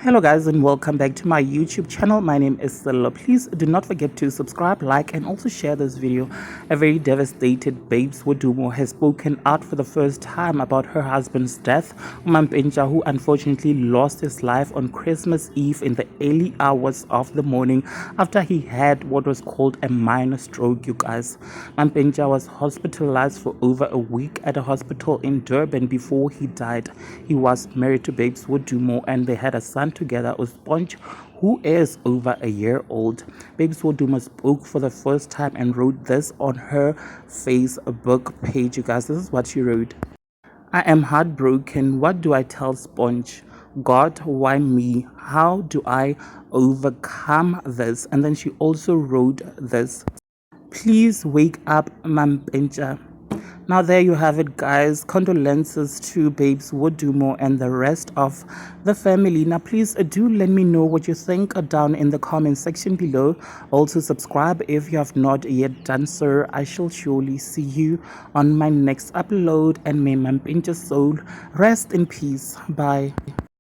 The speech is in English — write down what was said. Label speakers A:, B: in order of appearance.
A: Hello guys and welcome back to my YouTube channel. My name is Silo. Please do not forget to subscribe, like and also share this video. A very devastated Babes Wodumo has spoken out for the first time about her husband's death, Mampintsha, who unfortunately lost his life on Christmas Eve in the early hours of the morning after he had what was called a minor stroke, you guys. Mampintsha was hospitalized for over a week at a hospital in Durban before he died. He was married to Babes Wodumo and they had a son together, Sponge, who is over a year old. Babes Wodumo spoke for the first time and wrote this on her Facebook page, you guys. This is what she wrote. I am heartbroken. What do I tell Sponge? God, why me? How do I overcome this? And then she also wrote this. Please wake up, Mampintsha. Now there you have it, guys. Condolences to Babes Wodumo and the rest of the family. Now please do let me know what you think down in the comment section below. Also subscribe if you have not yet done so. I shall surely see you on my next upload, and may Mampintsha's soul rest in peace. Bye.